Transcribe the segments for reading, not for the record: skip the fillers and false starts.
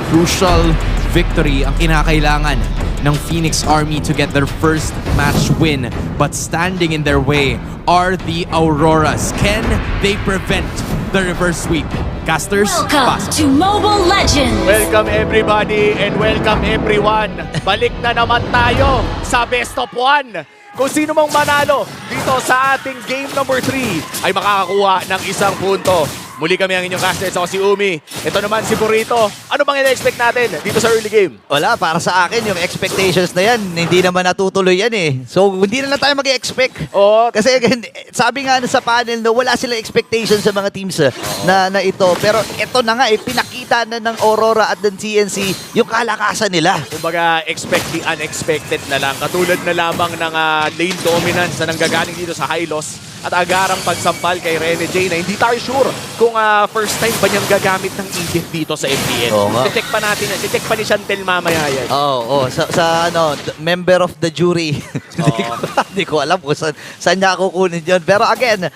crucial victory ang kinakailangan ng Phoenix Army to get their first match win. But standing in their way are the Auroras. Can they prevent the reverse sweep? Casters, Welcome pasok. to Mobile Legends! Welcome everybody and welcome everyone. Balik na naman tayo sa best of 1. Kung sino mang manalo dito sa ating game number 3 ay makakakuha ng isang punto. Muli kami ang inyong casters. Ako si Umi. Ito naman si Burrito. Ano bang ina-expect natin dito sa early game? Wala, para sa akin, yung expectations na yan, hindi naman natutuloy yan eh. So, hindi na lang tayo mag-expect. Oo. Kasi again, sabi nga sa panel, no, wala silang expectations sa mga teams na ito. Pero ito na nga, pinakita na ng Aurora at ng TNC yung kalakasan nila. Kumbaga, expect the unexpected na lang. Katulad na lamang ng lane dominance na nanggagaling dito sa Hylos at agarang pagsampal kay Rene J na hindi tayo sure kung first time ba niyang gagamit ng Edith dito sa MPL. Oo nga. I-check pa natin yan. I-check pa ni Chantel mamaya yan. Oo, sa ano, member of the jury. Hindi ko alam kung saan niya kukunin yun. Pero again,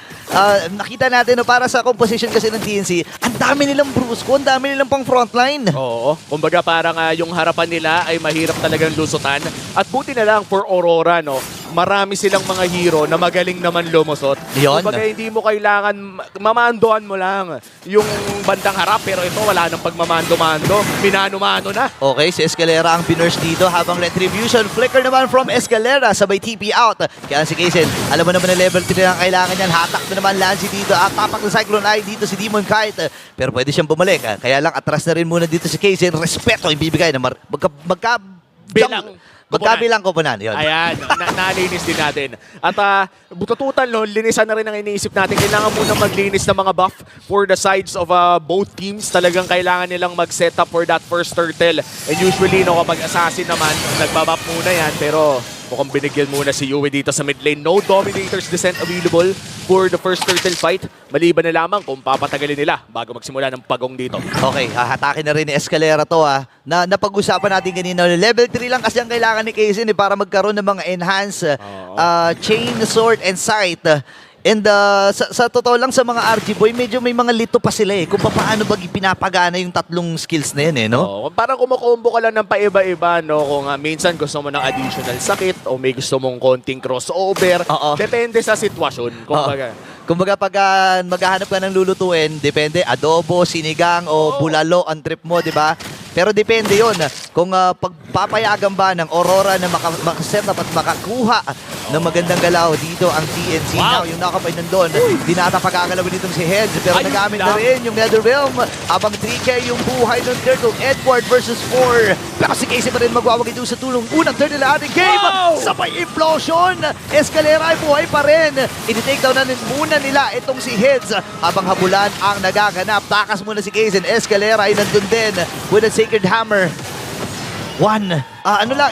nakita natin no, para sa composition kasi ng TNC, ang dami nilang brusco, ang dami nilang pang frontline. Oo. Kumbaga parang yung harapan nila ay mahirap talagang lusutan. At buti na lang for Aurora, no? Marami silang mga hero na magaling naman lumusot. Yun. Kumbaga hindi mo kailangan, mamandohan mo lang yung bandang harap. Pero ito wala nang pagmamando-mando. Minano-mano na. Okay, si Escalera ang pinurse dito habang Retribution flicker naman from Escalera sabay TP out. Kaya si Kaysen, alam mo naman na level 3 ang kailangan niyan. Hatak na naman Lancy dito at tapak ng Cyclone Eye dito si Demon Kite. Pero pwede siyang bumalik. Kaya lang atras na rin muna dito si Kaysen. Respeto ibibigay na magkabilang koponan. Yun. Ayan, nalinis din natin. At butututan, no, linisan na rin ang iniisip natin. Kailangan muna maglinis ng mga buff for the sides of both teams. Talagang kailangan nilang mag-set up for that first turtle. And usually, no, kapag assassin naman, nagbabuff muna yan. Pero mukhang binigyan muna si Yue dito sa mid lane. No Dominators Descent available for the first turtle fight. Maliban na lamang kung papatagalin nila bago magsimula ng pagong dito. Okay, hahatakin na rin ni Escalera to na napag-usapan natin kanina. Level 3 lang kasi ang kailangan ni Kaysen para magkaroon ng mga enhanced chain, sword, and sight. And sa totoo lang sa mga RG Boy, medyo may mga lito pa sila kung paano ba pinapagana yung tatlong skills na yan no? Oo, parang kumukombo ka lang ng paiba-iba, no? Kung minsan gusto mo ng additional sakit o may gusto mong konting crossover. Depende sa sitwasyon. Kumbaga pag maghahanap ka ng lulutuin, depende adobo, sinigang o bulalo ang trip mo, di ba? Pero depende yon kung pagpapayagan ba ng Aurora na makaset up at makakuha ng magandang galaw dito ang TNC. Now, yung nakapay nandun, di nata pagkakalawin nitong si Heads, pero nagamit na rin yung Netherrealm. Abang 3K yung buhay ng Turtle. Edward versus 4. Pero si Casey pa rin magwawagi doon sa tulong. Unang Turtle na ating game. Sabay implosion. Escalera ay buhay pa rin. I-take down na muna nila itong si Heads. Habang habulan ang nagaganap. Takas muna si Casey. Escalera ay nandun din with a Sacred Hammer.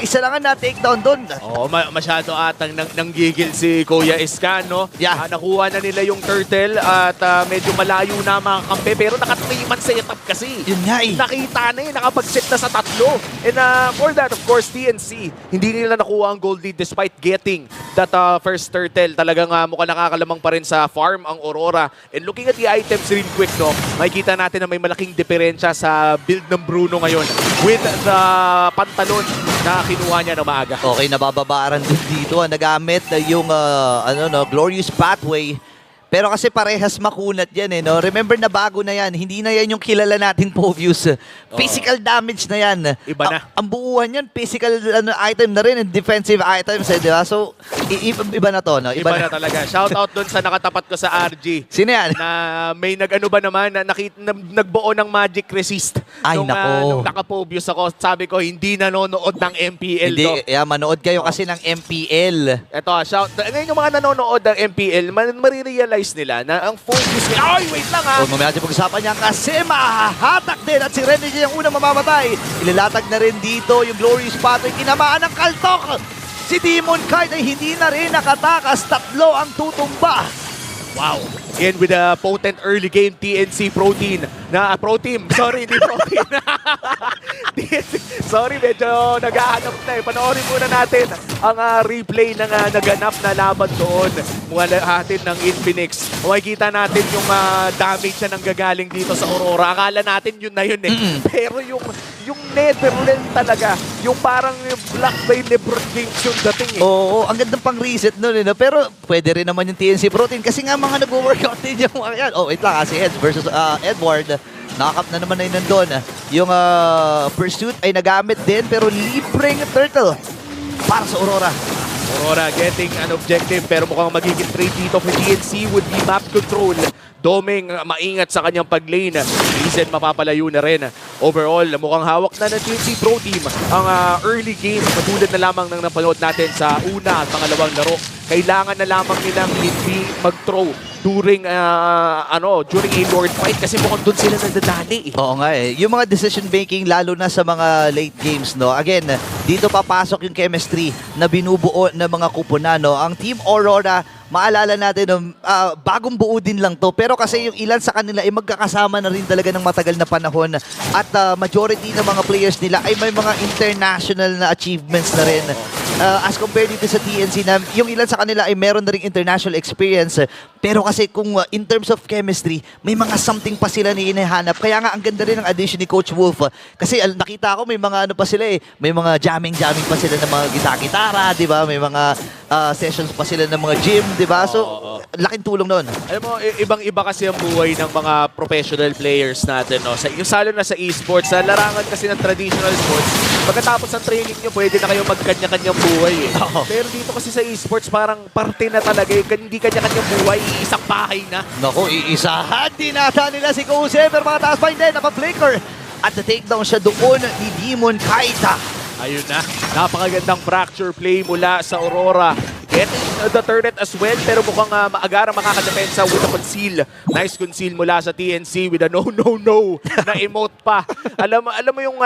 Isa lang na takedown doon. Oo, masyado atang nanggigil si Kuya Iscan, no? Yeah. Nakuha na nila yung turtle at medyo malayo na mga kampe pero naka-3-man setup kasi. Yun nga Nakita na nakapag-set na sa tatlo. And for that, of course, TNC, hindi nila nakuha ang gold lead despite getting that first turtle. Talagang mukhang nakakalamang pa rin sa farm ang Aurora. And looking at the items real quick, no? Makikita natin na may malaking diferensya sa build ng Bruno ngayon with the pantalon na kinuha niya na maaga. Okay, nabababaran din dito. Nagamit na yung Glorious Pathway. Pero kasi parehas makunat yan no? Remember na bago na yan. Hindi na yan yung kilala nating Povius. Physical damage na yan. Iba na. Ang buuan yan, physical item na rin and defensive items di ba? So, iba na to, no? Iba na talaga. Shout out dun sa nakatapat ko sa RG. Sino yan? Na may nagbuo ng Magic Resist. Ay, nako. Nung nakapobius ako, sabi ko, hindi nanonood ng MPL Hindi, to. manood kayo kasi ng MPL. Ito, ngayon yung mga nanonood ng MPL, marirealize nila na ang focus nila, wait lang Kung mamaya natin pag-usapan niya kasi mahahatak din at si Rene J ang unang mamamatay. Ililatag na rin dito yung Glorious Pathway. Kinamaan ng kaltok. Si Demon Kite ay hindi na rin nakatakas. Tatlo ang tutumba. Wow. Again with a potent early game TNC Pro Team. Pro Team. Sorry, hindi Pro Team. Sorry, medyo naghahanap na eh. Panoorin muna natin ang replay ng naganap na laban doon. Mula hatid ng Infinix. Makikita natin yung damage na nanggagaling dito sa Aurora. Akala natin yun na yun eh. Pero yung Netherland talaga, yung parang yung Black Bay LeBron James yung dating eh. Oo, ang gandang pang reset nun eh. No? Pero pwede rin naman yung TNC Protein kasi nga mga nag-workout din yung mga yan. Oh, wait lang si Heads versus Edward. Nakakap na naman na yun nandun. Yung Pursuit ay nagamit din pero libreng turtle para sa Aurora. Aurora getting an objective pero mukhang magiging trade dito for TNC would be map control. Doming maingat sa kanyang pag-lane. Reason mapapalayo na rin. Overall, mukhang hawak na ng TNC Pro Team ang early game. Katulad na lamang ng napanood natin sa una at pangalawang laro. Kailangan na lamang nilang hindi mag-throw during during a Lord fight kasi mukhang doon sila nagdadali eh. Oo nga eh. Yung mga decision making lalo na sa mga late games, no. Again, dito papasok yung chemistry na binubuo ng mga kupuna, no. Ang Team Aurora, maalala natin, bagong buo din lang to. Pero kasi yung ilan sa kanila ay magkakasama na rin talaga ng matagal na panahon. At majority ng mga players nila ay may mga international na achievements na rin. As compared dito sa TNC na yung ilan sa kanila ay meron na rin international experience. Pero kasi kung in terms of chemistry, may mga something pa sila na hinahanap. Kaya nga ang ganda rin ng addition ni Coach Wolf. Kasi nakita ko may mga ano pa sila eh. May mga jamming pa sila ng mga gitara, di ba? May mga sessions pa sila ng mga gym, di ba? So, laking tulong nun. Alam mo, ibang-iba kasi ang buhay ng mga professional players natin. No? Salo na sa esports, sa larangan kasi ng traditional sports, pagkatapos ng training nyo, pwede na kayo magkanya-kanyang buhay. Eh. Pero dito kasi sa esports, parang parte na talaga. Hindi kanya-kanyang buhay, isang bahay na. Naku, iisahan din nata nila si Kose, pero mga taas pa hindi, naka-flicker. At na-takedown siya doon ni Demon Kaita. Ayun na, napakagandang fracture play mula sa Aurora. Getting the turret as well, pero mukhang maagarang makakadepensa with a conceal. Nice conceal mula sa TNC with a no na emote pa. Alam mo yung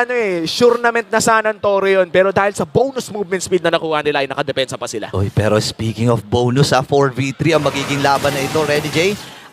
surnament na San Antonio yun, pero dahil sa bonus movement speed na nakuha nila ay nakadepensa pa sila. Oy, pero speaking of bonus, 4v3 ang magiging laban na ito, Ready J.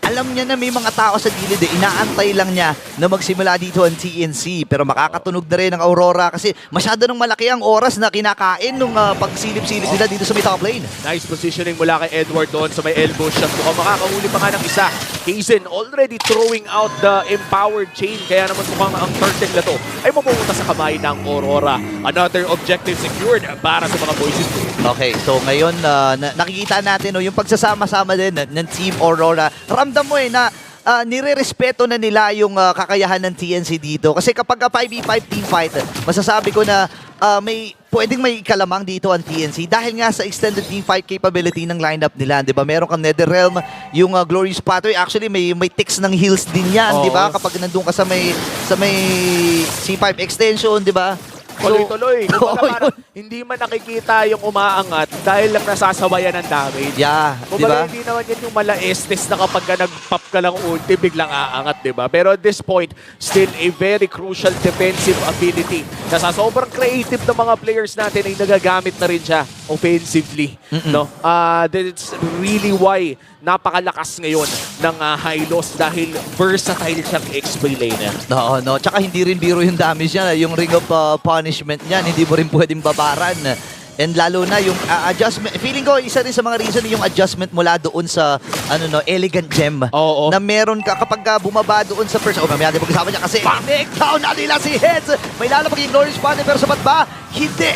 Alam niya na may mga tao sa gilid eh. Inaantay lang niya na magsimula dito ang TNC. Pero makakatunog na rin ang Aurora kasi masyado nang malaki ang oras na kinakain nung pagsilip-silip nila dito sa may top lane. Nice positioning mula kay Edward doon sa may elbow shot. Mukhang makakahuli pa nga ng isa. Hazen already throwing out the empowered chain. Kaya naman mukhang ang turtle na to ay mapupunta sa kamay ng Aurora. Another objective secured para sa mga boys. Okay, so ngayon nakikita natin yung pagsasama-sama din ng Team Aurora. Ramdam mo na nire-respeto na nila yung kakayahan ng TNC dito. Kasi kapag 5v5 team fight, masasabi ko na pwedeng may kalamang dito ang TNC dahil nga sa extended team fight capability ng lineup nila, 'di ba? Meron kang Netherrealm, yung Glorious Pathway, actually may ticks ng heals din 'yan, 'di ba? Kapag nandoon ka sa may C5 extension, 'di ba? Tuloy-tuloy. Kumbaga parang hindi man nakikita yung umaangat dahil lang nasasabayan ng damage. Yeah, Kumbaga diba? hindi naman yan yung mala-estes na kapag nag-pop ka lang ulti, biglang aangat, diba? Pero at this point, still a very crucial defensive ability na sa sobrang creative ng mga players natin ay nagagamit na rin siya offensively. No? That's really why napakalakas ngayon ng Hylos dahil versatile siyang XP laner. No. Tsaka hindi rin biro yung damage niya. Yung Ring of Punishment niyan, hindi mo rin pwedeng babaran. And lalo na yung adjustment. Feeling ko, isa rin sa mga reason yung adjustment mula doon sa Elegant Gem. Oo. Na meron ka kapag bumaba doon sa first. Mamaya din pag-kasama niya kasi take-down na nila si Heads. May lalabag yung Glorious Pathway pero sapat ba? Hindi.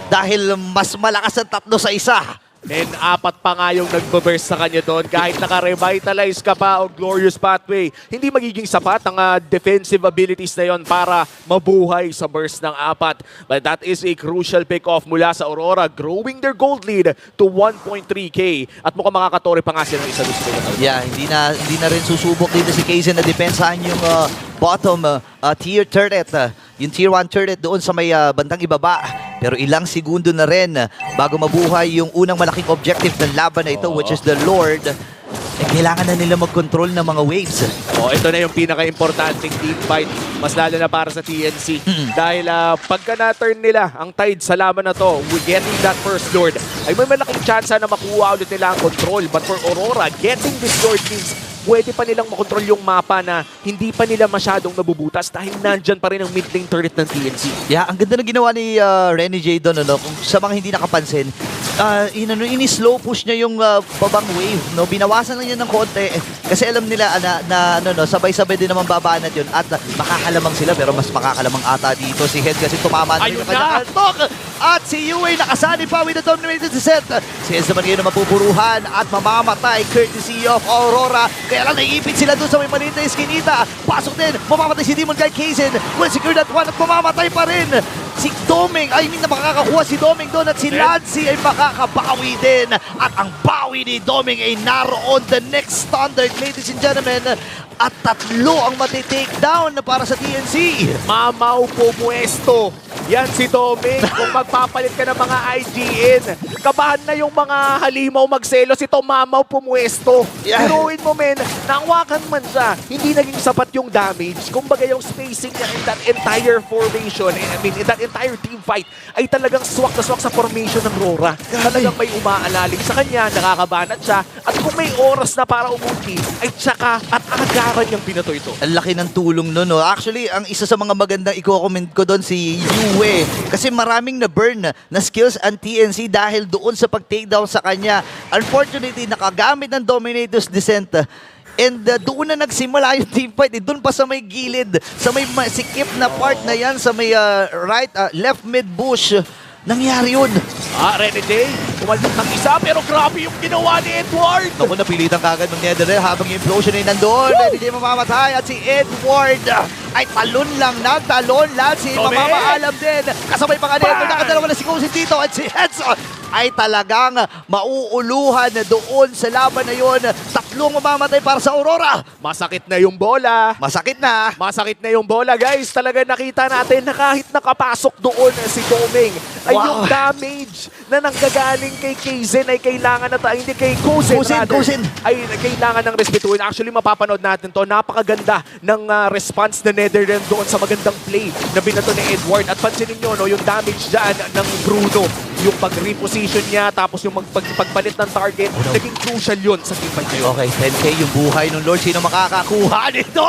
Dahil mas malakas ang 3 sa 1. And 4 pa nga yung nagbo-burst sa kanya doon. Kahit naka-revitalize ka pa o Glorious Pathway, hindi magiging sapat ang defensive abilities na yon para mabuhay sa burst ng 4. But that is a crucial pick-off mula sa Aurora, growing their gold lead to 1.3k. At mukhang makakatori pa nga sila ng isa doon sa Yeah, hindi na rin susubok dito si Kaizen na depensahan yung bottom tier turret. Yung tier 1 turret doon sa may bandang ibaba. Pero ilang segundo na rin bago mabuhay yung unang malaking objective ng laban na ito, which is the Lord. Kailangan na nila mag-control ng mga waves. Ito na yung pinaka-importanting team fight. Mas lalo na para sa TNC. Dahil pagka na-turn nila ang tide sa laban na to, with getting that first Lord, ay may malaking chance na makuha ulit nila ang control. But for Aurora, getting this Lord means pwede pa nilang makontrol yung mapa na hindi pa nila masyadong nabubutas dahil nandyan pa rin ang mid lane turret ng TNC. Yeah, ang ganda na ginawa ni Renny J doon, ano, kung sa mga hindi nakapansin, ini-slow push niya yung babang wave, no? Binawasan lang niya ng konti kasi alam nila sabay-sabay din naman babanat yun at makakalamang sila pero mas makakalamang ata dito si Head kasi tumama na Ayun yung kanyang antok. At si Yue nakasali pa with the dominated set. Si Head naman ngayon na mapupuruhan at mamamatay courtesy of Aurora. Kaya lang naiipit sila doon sa may maliit na eskinita. Pasok din, mamamatay si Demon Guy Kaizen. Well secure that one at mamamatay pa rin. Si Doming, na makakakuha si Doming doon at si Lancy ay makakabawi din. At ang bawi ni Doming ay naroon the next standard, ladies and gentlemen. At 3 ang matitake down para sa TNC. Mamaw pumuesto. Yan si Doming. Kung magpapalit ka ng mga IGN, kabahan na yung mga halimaw magselos. Ito, mamaw pumuesto. Yeah. Biruin mo, men, nangwakan man siya. Hindi naging sapat yung damage. Kumbaga yung spacing niya in that entire formation, in that entire team fight, ay talagang swak na swak sa formation ng Rora. Talagang may umaalalin sa kanya, nakakabanat siya. At kung may oras na para umulti, ay tsaka at agaran niyang binato ito. Ang laki ng tulong nun, no? Actually, ang isa sa mga magandang i-comment ko doon si Yue. Kasi maraming na-burn na skills ang TNC dahil doon sa pag-takedown sa kanya. Unfortunately, nakagamit ng Dominator's Descent. And doon na nagsimula yung team fight. Doon pa sa may gilid, sa may sikip na part na yan, sa may left mid bush. Nangyari yun. Renny J, umaldok ng isa pero grabe yung ginawa ni Edward. Ako napilitan kagad ng Netherrealm habang yung implosion ay nandun. Hindi mamamatay at si Edward ay talon lang nagtalon. Lancy mamamaalam din. Kasabay pa nga Netherrealm. Nakadalawa na si Cousin dito at si Edson ay talagang mauuluhan doon sa laban na yun. 3 mamamatay para sa Aurora. Masakit na yung bola. Masakit na. Masakit na yung bola, guys. Talaga nakita natin na kahit nakapasok doon si Doming, ay yung damage na nanggagaling kay Kaizen ay kailangan na hindi kay Cousin, ay kailangan ng respetuhin. Actually, mapapanood natin to. Napakaganda ng response na Netherrealm doon sa magandang play na binato ni Edward. At pansinin nyo, no, yung damage dyan ng Bruno, yung pag-reposition niya, tapos yung pagpalit ng target, naging crucial yun sa team fight ngayon. Okay, 10K yung buhay ng Lord. Sino makakakuha nito?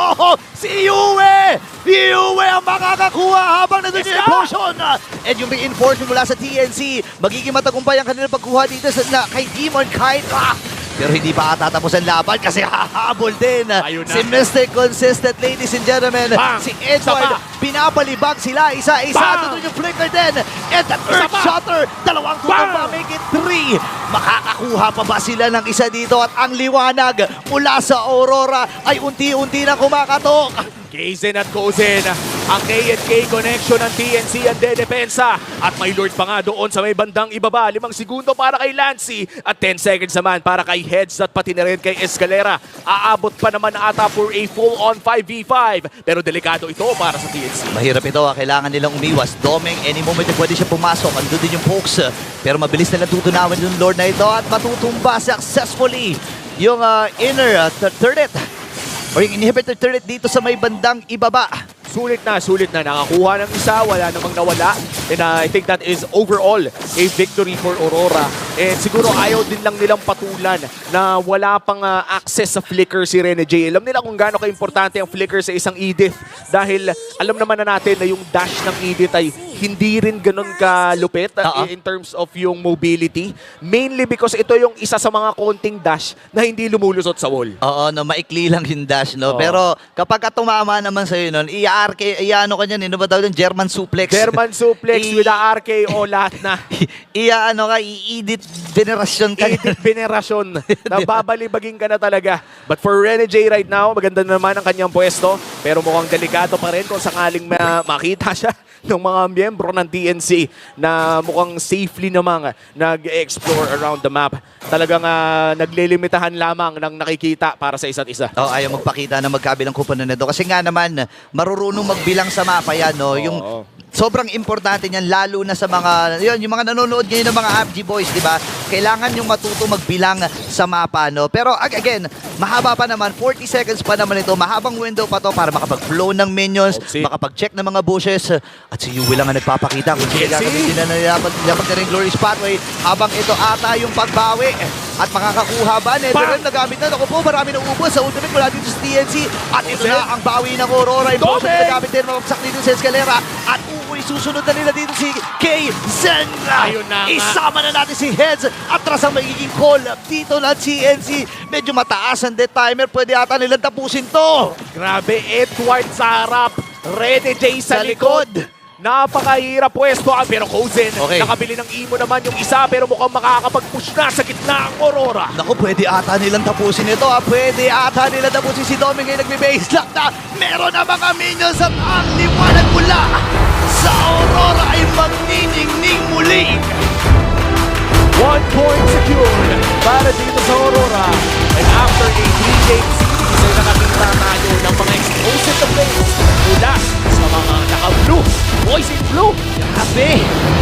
Si Yue! Yue ang makakakuha habang nandun yung implosion! And yung reinforcement mula sa TNC, magiging matagumpay ang kanilang pagkuha dito kay Demon Kite. Pero hindi pa tatapos ang laban kasi hahabol din. Si Mystic consistent, ladies and gentlemen. Bang! Si Edward, pinabalibag sila isa-isa. Doon yung flicker din. And the Earth Shatter, 2 tutumba, make it 3. Makakakuha pa ba sila ng isa dito? At ang liwanag mula sa Aurora ay unti-unti na kumakatok. Kaizen at Cousin, ang K&K connection ng TNC ang dedepensa. At may Lord pa nga doon sa may bandang ibaba. 5 segundo para kay Lancy at 10 seconds naman para kay Heads at pati na rin kay Escalera. Aabot pa naman ata for a full-on 5v5. Pero delikado ito para sa TNC. Mahirap ito, kailangan nilang umiwas. Doming, any moment pwede siya pumasok. Andun din yung pokes. Pero mabilis na natutunawan yung Lord na ito at matutumba successfully yung inner turret. O yung inhibitor turret dito sa may bandang ibaba. Sulit na. Nakakuha ng isa, wala namang nawala. And I think that is overall a victory for Aurora. And siguro ayaw din lang nilang patulan na wala pang access sa flicker si Renny J. Alam nila kung gaano ka-importante ang flicker sa isang Edith. Dahil alam naman na natin na yung dash ng Edith ay hindi rin ganun kalupit in terms of yung mobility. Mainly because ito yung isa sa mga konting dash na hindi lumulusot sa wall. Oo, no, maikli lang yung dash, no? Pero kapag tumama naman sa'yo nun, i-ano ka niyan, ba tawag yung German suplex? German suplex with a RKO, lahat na. I-edit venerasyon ka. Edit venerasyon. Nababalibagin ka na talaga. But for Renny J right now, maganda naman ang kanyang pwesto. Pero mukhang delikado pa rin kung sakaling makita siya ng mga miyembro ng TNC na mukhang safely namang nag-explore around the map. Talagang naglilimitahan lamang ng nakikita para sa isa't isa. Ayaw magpakita na magkabilang kupunan nito. Kasi nga naman, marurunong magbilang sa mapa yan, no? Yung sobrang importante niyan, lalo na sa mga, yung mga nanonood ngayon ng mga AFG boys, di ba? Kailangan yung matuto magbilang sa mapa, no? Pero again, mahaba pa naman, 40 seconds pa naman ito, mahabang window pa to para makapag-flow ng minions, makapag-check ng mga bushes, at si Yue lang ang nagpapakita kung sila gagamitin na dapat na rin Glorious Pathway habang ito ata yung pagbawi. at makakakuha ba? Netherrealm nagamit na. Naku po, marami na ubos sa ultimate mula dito sa TNC. At ito na ang bawi ng Aurora. Implosion na nagamit din. Mamagsak dito sa Escalera. At susunod na nila dito si Kay Zen. Ayun na nga. Isama na natin si Heads. Atras ang magiging call dito na TNC. Medyo mataas ang death timer. Pwede ata nilang tapusin to. Grabe, Edward sa harap. Ready J sa Sa likod. likod. Napakahirap pwesto pero Kozen, Okay. nakabili ng imo naman yung isa pero mukhang makakapag-push na sa gitna ang Aurora. Naku, pwede ata nilang tapusin ito. Pwede ata nilang tapusin si Domi ngayon nagbe-base lock na. Meron na mga minions at ang liwanag mula sa Aurora ay magniningning muli. 1 point secured para dito sa Aurora. And after a 3-game series ay nakakita tayo ng mga explosive na plays mula sa mga naka-blue. Boys in blue. Grabe!